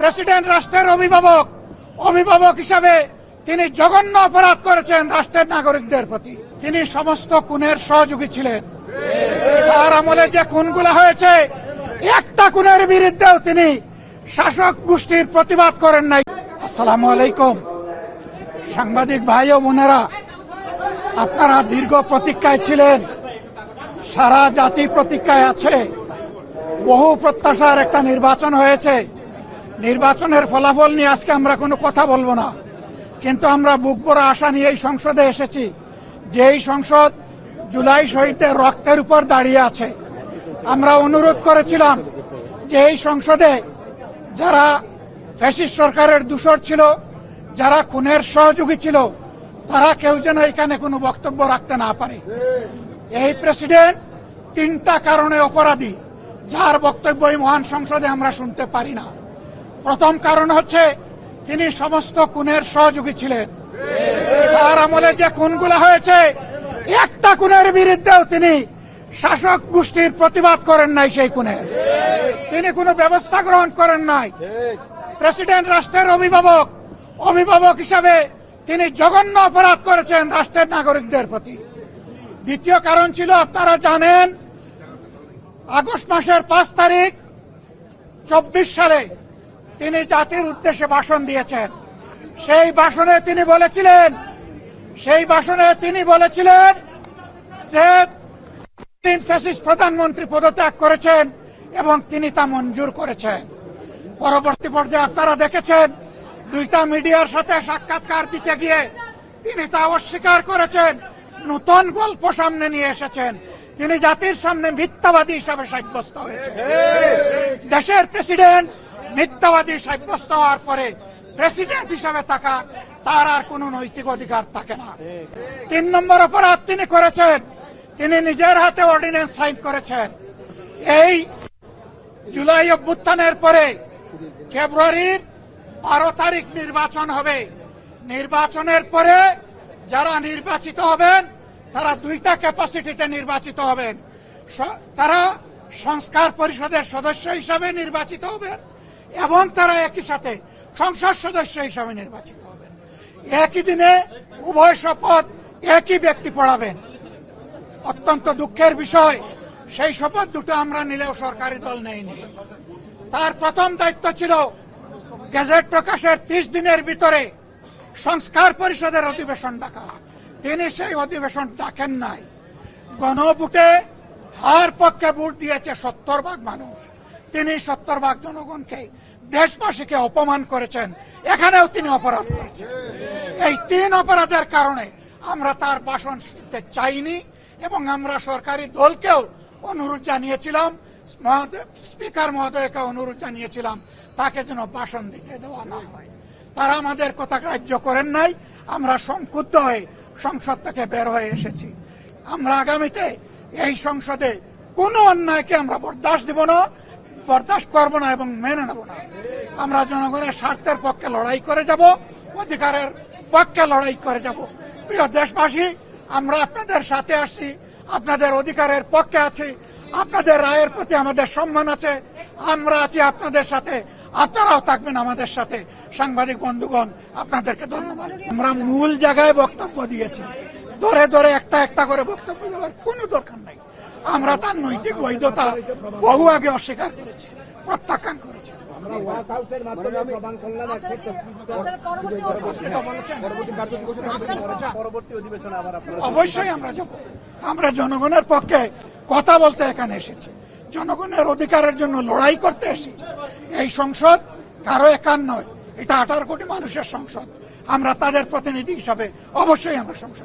President রাষ্ট্রের অভিভাবক হিসাবে তিনি জঘন্য অপরাধ করেছেন রাষ্ট্রের নাগরিকদের প্রতি। তিনি সমস্ত খুনের সহযোগী ছিলেন। তার আমলে যে খুনগুলো হয়েছে, একটা খুনের বিরুদ্ধেও তিনি শাসক গোষ্ঠীর প্রতিবাদ করেন নাই। আসসালামু আলাইকুম সাংবাদিক ভাই ও বোনেরা, আপনারা দীর্ঘ প্রতীক্ষায় ছিলেন, সারা জাতি প্রতীক্ষায় আছে। বহু প্রত্যাশার একটা নির্বাচন হয়েছে। নির্বাচনের ফলাফল নিয়ে আজকে আমরা কোনো কথা বলবো না, কিন্তু আমরা বুক ভরা আশা নিয়ে এই সংসদে এসেছি যে এই সংসদ জুলাই শহীদদের রক্তের উপর দাঁড়িয়ে আছে। আমরা অনুরোধ করেছিলাম যে এই সংসদে যারা ফ্যাসিস্ট সরকারের দূষর ছিল, যারা খুনের সহযোগী ছিল, তারা কেউ যেন এখানে কোনো বক্তব্য রাখতে না পারে। এই প্রেসিডেন্ট তিনটা কারণে অপরাধী, যার বক্তব্য এই মহান সংসদে আমরা শুনতে পারি না। প্রথম কারণ হচ্ছে তিনি সমস্ত খুনের সহযোগী ছিলেন। তার আমলে যে খুনগুলো হয়েছে, একটা খুনের বিরুদ্ধেও তিনি শাসক গোষ্ঠীর প্রতিবাদ করেন নাই। সেই খুনের তিনি কোনো ব্যবস্থা গ্রহণ করেন নাই। প্রেসিডেন্ট রাষ্ট্রের অভিভাবক হিসাবে তিনি জঘন্য অপরাধ করেছেন রাষ্ট্রের নাগরিকদের প্রতি। দ্বিতীয় কারণ ছিল, আপনারা জানেন, আগস্ট মাসের 5 তারিখ 24 সালে তিনি জাতির উদ্দেশ্যে ভাষণ দিয়েছেন। সেই ভাষণে তিনি বলেছিলেন যে ফ্যাসিস্ট প্রধানমন্ত্রী পদত্যাগ করেছেন এবং তিনি তা মঞ্জুর করেছেন। পরবর্তী পর্যায়ে আপনারা দেখেছেন, দুইটা মিডিয়ার সাথে সাক্ষাৎকার দিতে গিয়ে তিনি তা অস্বীকার করেছেন, নতুন গল্প সামনে নিয়ে এসেছেন। তিনি জাতির সামনে মিথ্যাবাদী হিসাবে সাব্যস্ত হয়েছে। দেশের প্রেসিডেন্ট মিথ্যাবাদী সাব্যস্ত হওয়ার পরে প্রেসিডেন্ট হিসাবে তার আর কোন নৈতিক অধিকার থাকে না। 3 নম্বর অপরাধ তিনি করেছেন, তিনি নিজের হাতে অর্ডিন্যান্স সাইন করেছেন। এই জুলাই অভ্যুত্থানের পরে ফেব্রুয়ারির 12 তারিখ নির্বাচন হবে। নির্বাচনের পরে যারা নির্বাচিত হবেন তারা 2টা ক্যাপাসিটিতে নির্বাচিত হবেন। তারা সংস্কার পরিষদের সদস্য হিসাবে নির্বাচিত হবেন এবং তারা একই সাথে সংসদ সদস্য হিসাবে নির্বাচিত হবেন। একই দিনে উভয় শপথ একই ব্যক্তি পড়াবেন। অত্যন্ত দুঃখের বিষয়, সেই শপথ দুটো আমরা নিলেও সরকারি দল নেয়নি। তার প্রথম দায়িত্ব ছিল গেজেট প্রকাশের 30 দিনের ভিতরে সংস্কার পরিষদের অধিবেশন ডাকা। তিনি সেই অধিবেশন ডাকেন নাই। গণভোটে হার পক্ষে ভোট দিয়েছে 70% মানুষ। তিনি 70% জনগণকে, দেশবাসীকে অপমান করেছেন। এখানেও তিনি অপরাধ করেছেন। এই 3 অপরাধের কারণে আমরা তার ভাষণ শুনতে চাইনি এবং আমরা সরকারি দলকেও অনুরোধ জানিয়েছিলাম, স্পিকার মহোদয়কে অনুরোধ জানিয়েছিলাম তাকে যেন ভাষণ দিতে দেওয়া না হয়। তারা আমাদের কথা গ্রাহ্য করেন নাই। আমরা সংক্ষুব্ধ হয়ে সংসদ থেকে বের হয়ে এসেছি। আমরা আগামীতে এই সংসদে কোনো অন্যায়কে আমরা বরদাস্ত করব না এবং মেনে নেব না। আমরা জনগণের স্বার্থের পক্ষে লড়াই করে যাব, অধিকারের পক্ষে লড়াই করে যাব। প্রিয় দেশবাসী, আমরা আপনাদের সাথে আসছি, আপনাদের অধিকারের পক্ষে আছি, আপনাদের রায়ের প্রতি আমাদের সম্মান আছে। আমরা আছি আপনাদের সাথে, আপনারাও থাকবেন আমাদের সাথে। সাংবাদিক বন্ধুগণ, আপনাদেরকে ধন্যবাদ। আমরা মূল জায়গায় বক্তব্য দিয়েছি, ধরে একটা করে বক্তব্য দেওয়ার কোনো দরকার নাই। আমরা তার নৈতিক বৈধতা বহু আগে অস্বীকার করেছি, প্রত্যাখ্যান করেছি। অবশ্যই আমরা যাব। আমরা জনগণের পক্ষে কথা বলতে এখানে এসেছি, জনগণের অধিকারের জন্য লড়াই করতে এসেছি। এই সংসদ কারো একার নয়, এটা 18 কোটি মানুষের সংসদ। আমরা তাদের প্রতিনিধি হিসাবে অবশ্যই আমরা সংসদ